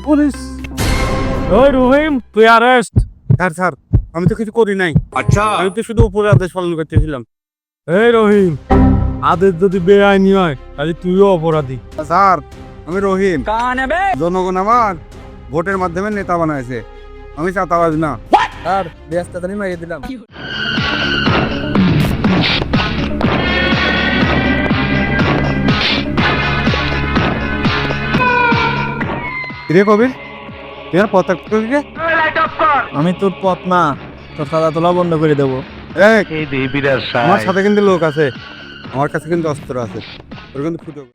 Police. ওই রহিম, তুই arrest. Sir আমি তো কিছু করি নাই। আচ্ছা, আমি তো শুধু উপরে আদেশ পালন করতেছিলাম। এই রহিম, আদেশ যদি বেআইনি হয় তাহলে তুইও অপরাধী। স্যার আমি রহিম, জনগণ আমার ভোটের মাধ্যমে নেতা বানাইছে, আমি চাঁদাবাজ না। স্যার ব্যস্ততানি মারিয়ে দিলাম। রে কবির, তোমার পথ আমি তোর পথ না, তোর সাদা তোলা বন্ধ করে দেবো। আমার সাথে কিন্তু লোক আছে, আমার কাছে কিন্তু অস্ত্র আছে।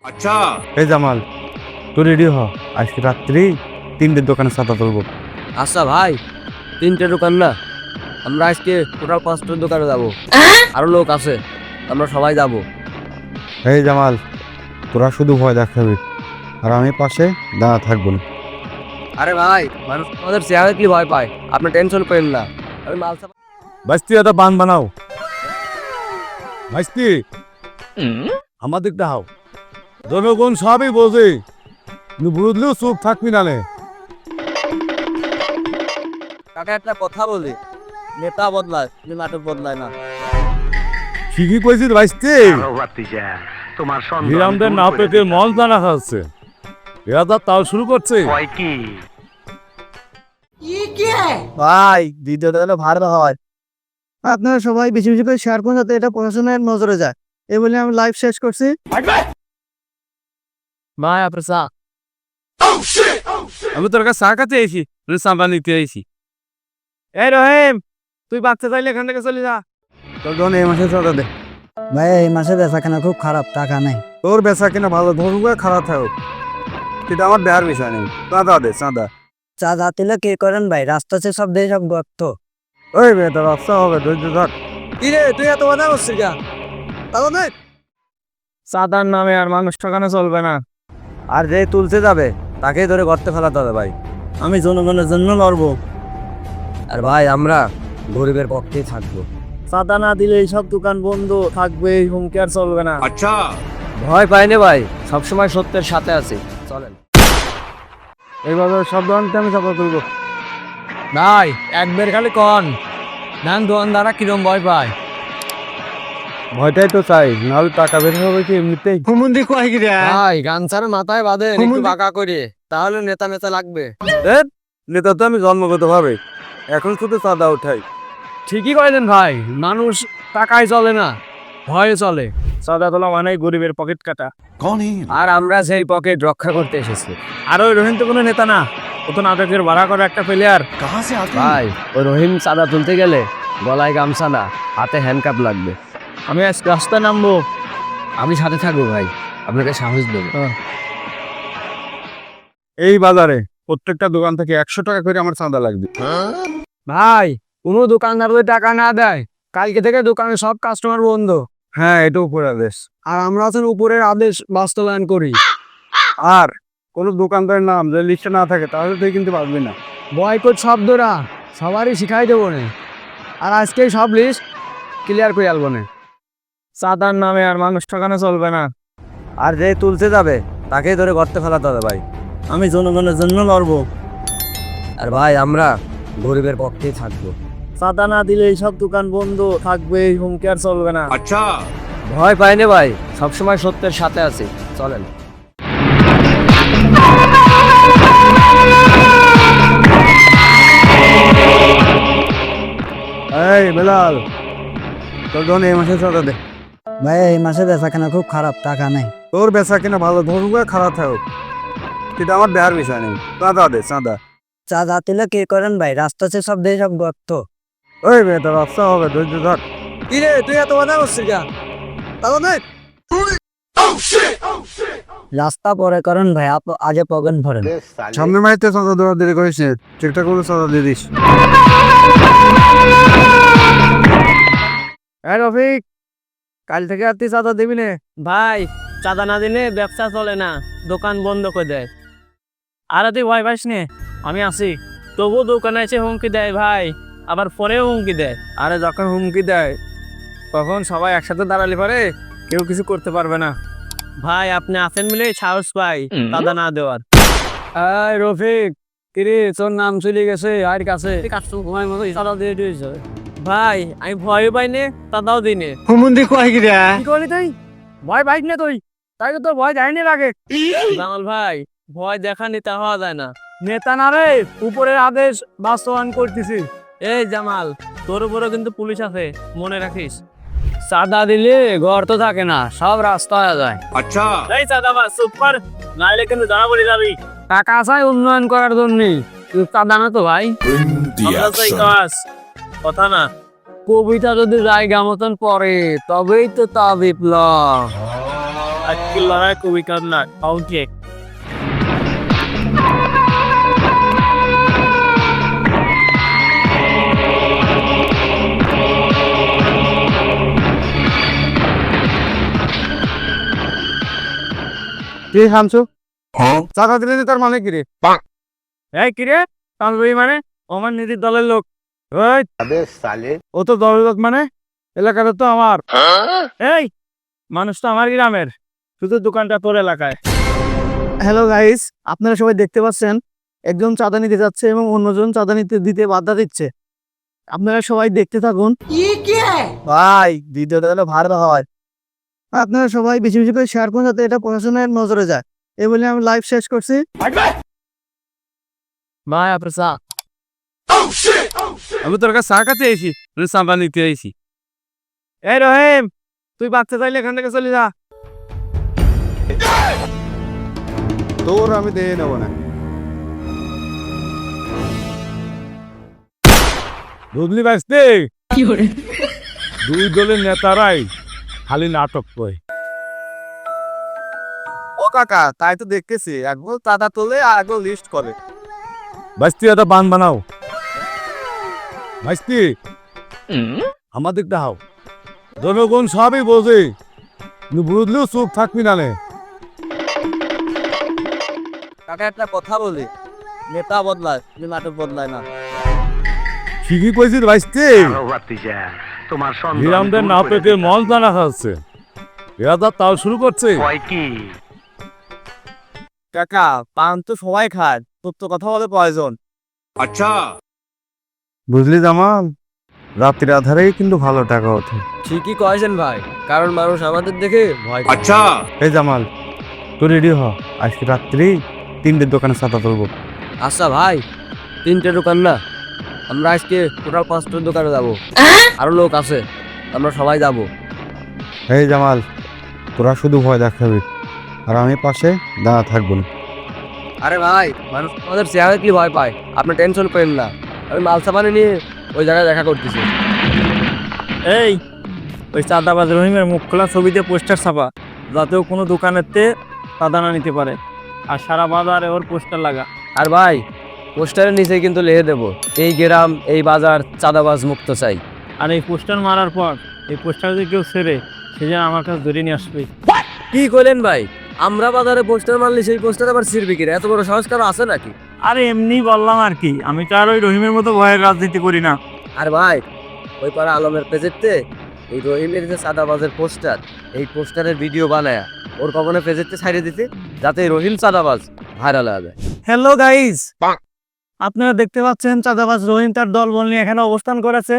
আচ্ছা এই জামাল, তুই রেডি হ, আজকে রাত্রি 3টের দোকানে ছাতা তুলবো। আচ্ছা ভাই, 3টে দোকান না, আমরা আজকে টোটাল 5টার দোকানে যাবো। আরো লোক আছে, আমরা সবাই যাবো। এই জামাল, তোরা শুধু ভয় দেখাবি আর আমি পাশে দাঁড়া থাকবো না। আরে ভাই, মানুষ আমাদের চেহারা কি ভয় পায়, আপনি টেনশন করেন না। আমি মালসা বাইস্তি একটা বান বানাও। বাইস্তি আমাদের দাও, জনগণ সবই বোঝে, বুঝলেও চুপ থাকবি না। কাকা একটা কথা বলি, নেতা বদলায় কিন্তু নাটক বদলায় না। ঠিকই কইছিস বাইস্তি, বিরামদের না পেটে মন জানা খাচ্ছে, এরা তাও শুরু করছে। ভাই ভিডিওটা হলো ভালো হয়, আপনারা সবাই বেশি বেশি করে শেয়ার করুন যাতে এটা প্রশাসনের নজরে যায়। এই বলে আমি লাইভ শেষ করছি। ভাই আপনার চা। আমি তোর কাছে চা খাতে এসি, চাঁদা নিতে এসি। এই রহিম, তুই বাচ্চা চাইলে এখান থেকে চলে যা। তোর জন এই মাসে চাঁদা দে। ভাই এই মাসে বেচা কেনা খুব খারাপ, টাকা নেই। তোর বেচা কিনা ভালো ধরুক খারাপ থাকুক, কিন্তু আমার দেহার বিষয় নেই। চাঁদা দে চাঁদা। চা দিলে কে করেন ভাই, রাস্তা আছে সব দিয়ে সব গর্ত। ওই মেয়ে তোর রাস্তা হবে, ধৈর্য ধর। কি রে তুই এত কথা করছিস কেন? চাঁদার নামে আর মানুষ ঠকানো চলবে না, আর যে তুলতে যাবে তাকেই ধরে গর্তে ফেলাতে হবে। ভাই আমি জনগণের জন্য লড়বো, আর ভাই আমরা গরিবের পক্ষেই থাকবো। চাঁদা না দিলে এইসব দোকান বন্ধ থাকবে, এই হুমকি আর চলবে না। আচ্ছা ভয় পাইনি ভাই, সবসময় সত্যের সাথে আছি। চলেন এইভাবে সব দোকানকে আমি চাপা তুলবো। ভাই একবার খালি কন নান দোকানদারা কিরম ভয় পায়। ভয়টাই তো চাই, নাহলে টাকা বের হবে কি এমনিতেই। ভাই গামছার মাথায় বাঁধে একটু বাঁকা করে, তাহলে নেতা নেতা লাগবে। নেতা তো আমি জন্মগত ভাবে, এখন শুধু চাঁদা উঠাই। ঠিকই করেন ভাই, মানুষ টাকায় চলে না, ভয়ে চলে। চাঁদা তোলা মানে গরিবের পকেট কাটা, আর আমরা সেই পকেট রক্ষা করতে এসেছি। আর ওই রহিম তো কোনো নেতা না, ও তো নাটকের ভাড়া করা একটা প্লেয়ার। ভাই ওই রহিম চাঁদা তুলতে গেলে গলায় গামছা না, হাতে হ্যান্ডকাপ লাগবে। আমি আজ রাস্তায় নামবো, আমি সাথে থাকবো ভাই, আপনাকে সাহস দেবো। এই বাজারে প্রত্যেকটা দোকান থেকে 100 টাকা করে আমার চাঁদা লাগবে। ভাই কোনো দোকানদার যদি টাকা না দেয়, কালকে থেকে দোকানে সব কাস্টমার বন্ধ। হ্যাঁ এটা উপর আদেশ, আর আমরা আছেন উপরের আদেশ বাস্তবায়ন করি। আর কোনো দোকানদারের নাম যদি লিস্টে না থাকে তাহলে তুই কিন্তু পারবি না। বয়কট শব্দরা সবারই শিখাই দেবো না, আর আজকে সব লিস্ট ক্লিয়ার করে আলবো না। চাঁদার নামে আর মানুষ ঠকানো চলবে না, আর যে তুলতে যাবে তাকেই ধরে গর্তে ফেলাতে হবে। ভাই আমি জনগণের জন্য লড়বো, আর ভাই আমরা গরিবের পক্ষেই থাকবো। চাঁদা না দিলে এইসব দোকান বন্ধ থাকবে, এই হুমকি আর চলবে না। আচ্ছা ভয় পাইনি ভাই, সবসময় সত্যের সাথে আছি। চলেন এই বেলাল, তোর জন এই মাসে চাঁদা দে। ভাই এই মাসে বেচা কেনা খুব খারাপ, টাকা নেই। তোর বেচা কিনা ভালো ধরুক খারাপ থাকুক, কিন্তু আমার দেহার বিষয় নেই। চাঁদা দে চাঁদা। চা দিলে কে করেন ভাই, রাস্তা আছে সব দিয়ে সব গর্ত। ওই মেয়ে তোর রাস্তা হবে, ধৈর্য ধর। কি রে তুই এত কথা করছিস কেন? রাস্তা পরে করেন ভাই, আগে পকেট ভরেন। সামনে মাইতে চাঁদা দেওয়া দেরি করেছে, ঠিকঠাক করে চাঁদা দিয়ে দিস। রফিক, কাল থেকে আর তুই চাঁদা দিবি না ভাই। চাঁদা না দিলে ব্যবসা চলে না, দোকান বন্ধ করে দেয়। আর তুই ভয় পাস নে, আমি আছি। তবু দোকানে এসে হুমকি দেয় ভাই, আবার পরেও হুমকি দেয়। আরে যখন হুমকি দেয় তখন সবাই একসাথে দাঁড়ালে পারে, কেউ কিছু করতে পারবে না। ভাই আপনি আছেন মিলে সাহস পাই চাঁদা না দেওয়ার। এই রফিক, কিরে তোর নাম চলে গেছে আর কাছে ঘুমাই মতো ইশারা দিয়ে দিয়েছে। ভাই আমি ভয় পাই নে তাও দিনে হুমুন্দি কয় গিরা কি করলি তুই? ভয় পাইস না তুই? তাই তো তোর ভয় যায়নি লাগে। জামাল ভাই, ভয় দেখা নেতা হওয়া যায় না। নেতা না রে, উপরের আদেশ বাস্তবায়ন করতেছি। এই জামাল, তোর উপরে কিন্তু পুলিশ আছে, মনে রাখিস। চাঁদা দিলে ঘর তো থাকে না, সব রাস্তা হয়ে যায়। আচ্ছা এই চাঁদাবাজ সুপার, নাইলে কিন্তু ধরা পড়ে যাবি। টাকা চাই উন্নয়ন করার জন্য, চাঁদা না তো ভাই। আমরা চাই কাজ, কথা না। কবিতা যদি জায়গা মতন পড়ে তবেই তো তা বিপ্লব। আজকে লড়াই কবিতা না, কাউকে কি খামছো? চাঁদা দিলে নি তার মানে কি রে? এই কিরে তানবি মানে আমার নিজের দলের লোক। ওই ও তো দলের লোক মানে এলাকাটা তো আমার। এই মানুষ তো আমার গ্রামের, শুধু দোকানটা তোর এলাকায়। হ্যালো গাইস, আপনারা সবাই দেখতে পাচ্ছেন একজন চাঁদা নিতে যাচ্ছে এবং অন্যজন চাঁদা দিতে বাধা দিচ্ছে। আপনারা সবাই দেখতে থাকুন। ভাই ভিডিওটা তাহলে ভালো হয়। আপনারা সবাই বেশি বেশি করে শেয়ার করুন যাতে এটা প্রশাসনের নজরে যায়। এই বলে আমি লাইভ শেষ করছি। ভাই আপনার চা। আমি তোর কাছে চা খাতে এসি, চাঁদা নিতে এসি। এই রহিম, তুই বাচ্চা চাইলে এখান থেকে চলে যা। তোর আমি দিয়ে নেবো না। বুঝলি বাঁচতে দুই দলের নেতারাই খালি নাটক করে। ও কাকা, তাই তো দেখতেছি একবার চাঁদা তোলে আর একবার লিস্ট করে। বাস্তি একটা বান বানাও। বাস্তি আমাদের দাও, জনগণ সবই বোঝে, বুঝলেও চুপ থাকবি না নে। কাকা একটা কথা বলি, নেতা বদলায় কিন্তু নাটক বদলায় না। ঠিকই কইছিস বাস্তি। তোমার হিরামদের না পেতে মন জানা যাচ্ছে, এরা যা তাও শুরু করছে। কি কাকা পান তো সবাই খায়, তোর তো কথা বলে প্রয়োজন। আচ্ছা বুঝলি জামাল, রাত্রির আধারেই কিন্তু ভালো টাকা ওঠে। ঠিকই কয়েছেন ভাই, কারণ মানুষ আমাদের দেখে ভয় পায়। আচ্ছা এই জামাল, তুই রেডি হ, আজকে রাত্রি 3টের দোকানে ছাতা তুলবো। আচ্ছা ভাই, 3টে দোকান না, আমরা আজকে টোটাল 5টার দোকানে যাবো। আরো লোক আছে, আমরা সবাই যাবো। এই জামাল, তোরা শুধু ভয় দেখাবি আর আমি পাশে দাঁড়া থাকবো না। আরে ভাই, মানুষ আমাদের চেহারা কি ভয় পায়, আপনি টেনশন করেন না। আমি মালসা পানি নিয়ে ওই জায়গায় দেখা করতেছি। এই ওই চাঁদাবাজ রহিমের মুখ খোলা ছবিতে পোস্টার ছাপা, যাতেও কোনো দোকানেতে চাঁদা না নিতে পারে, আর সারা বাজারে ওর পোস্টার লাগা। আর ভাই, পোস্টারের নিচে কিন্তু লিখে দেবো, এই গ্রাম এই বাজার চাঁদাবাজ মুক্ত চাই। আর এই পোস্টার মারার পর এই পোস্টার যদি কেউ ছেড়ে, সে যেন আমার কাছে ধরে নিয়ে আসবে। কি করলেন ভাই? আমরা বাজারে পোস্টার মারলে সেই পোস্টার আবার ছিড়বি কিনা? এত বড় সংস্কার আছে নাকি? আরে এমনি বললাম আর কি, আমি তো আর ওই রহিমের মতো ভয়ের রাজনীতি করি না। আর ভাই, ওই পাড়া আলমের পেজেতে এই রহিমের যে চাঁদাবাজের পোস্টার, এই পোস্টারের ভিডিও বানায় ওর কখনো পেজেতে ছাড়িয়ে দিতে, যাতে রহিম চাঁদাবাজ ভাইরাল হয়ে যায়। হ্যালো গাইস, আপনারা দেখতে পাচ্ছেন চাঁদাবাজ রহিম তার দলবল নিয়ে এখানে অবস্থান করেছে।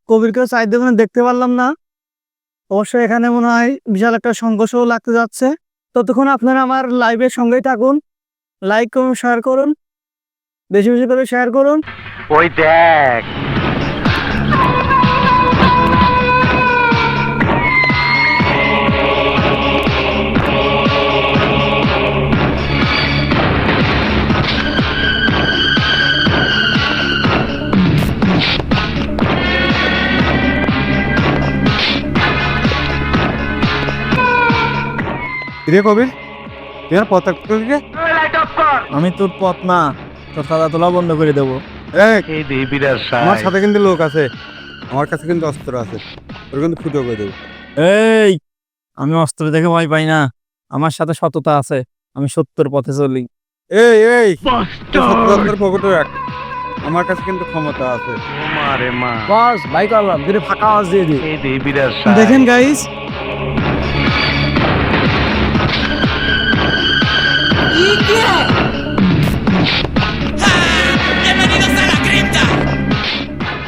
কবিরকেও চাইতে দেখতে পারলাম না। অবশ্যই এখানে মনে হয় বিশাল একটা সংঘর্ষও লাগতে যাচ্ছে। ততক্ষণ আপনারা আমার লাইভের সঙ্গেই থাকুন, লাইক করুন, শেয়ার করুন, বেশি বেশি করে শেয়ার করুন। ওই দেখ রে কবির, তোমার পতাক আমি তোর পথ না, তোর চাঁদা তোলা বন্ধ করে দেবো। এই দেবীরা আমার সাথে কিন্তু লোক আছে, আমার কাছে কিন্তু অস্ত্র আছে, ওর কিন্তু ফুটো করে দেবো। এই, আমি অস্ত্র দেখে ভয় পাই না, আমার সাথে সততা আছে, আমি সত্যের পথে চলি। এই এই সত্যের পকেটে রাখ, আমার কাছে কিন্তু ক্ষমতা আছে। মারে মা বস ভাই করলাম, যদি ফাঁকা আওয়াজ দিয়ে দিই। এই দেবীরা দেখেন গাইস,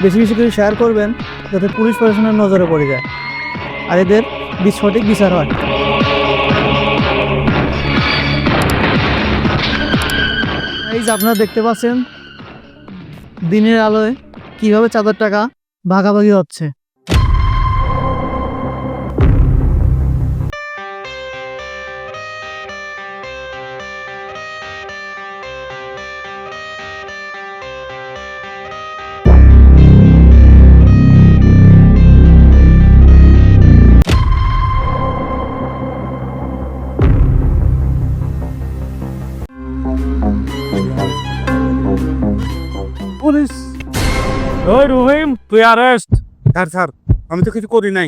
বেশি বেশি করে শেয়ার করবেন যাতে পুলিশ প্রশাসনের নজরে পড়ে যায় আর এদের সঠিক বিচার হয়। এই যে আপনারা দেখতে পাচ্ছেন দিনের আলোয় কিভাবে চাঁদার টাকা ভাগাভাগি হচ্ছে। পুলিশ! ওই রহিম, তুই অ্যারেস্ট। স্যার স্যার, আমি তো কিছু করি নাই।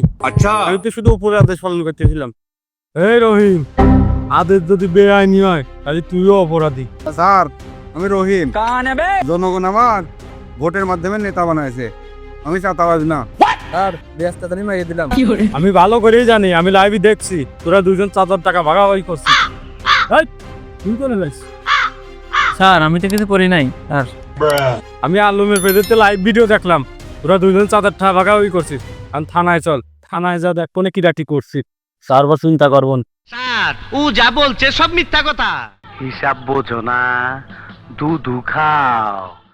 আমি তো শুধু উপরে আদেশ পালন করতেছিলাম। এই রহিম, আদেশ যদি বেআইনি হয় তাহলে তুইও অপরাধী। স্যার, আমি রহিম। জনগণ আমার ভোটের মাধ্যমে নেতা বানাইছে, আমি চাঁদাবাজ না। স্যার, ব্যস্ত মারিয়ে দিলাম। আমি ভালো করেই জানি, আমি লাইভে দেখছি তোরা দুজন চাঁদার টাকা ভাগাভাগি করছিস। এই, তুই করে লাইস। স্যার আমি তো কিছু করি নাই স্যার। আমি আলমের পেজেতে লাইভ ভিডিও দেখলাম, তোরা দুজন চাঁদার টাকা ভাগাভাগি করছিস। আমি থানায় চল, থানায় যা দেখ কোনে কিরাটি করছিস। সারবার চিন্তা করবন। স্যার ও যা বলছে সব মিথ্যা কথা। হিসাব বোঝো না, দুধু খাও।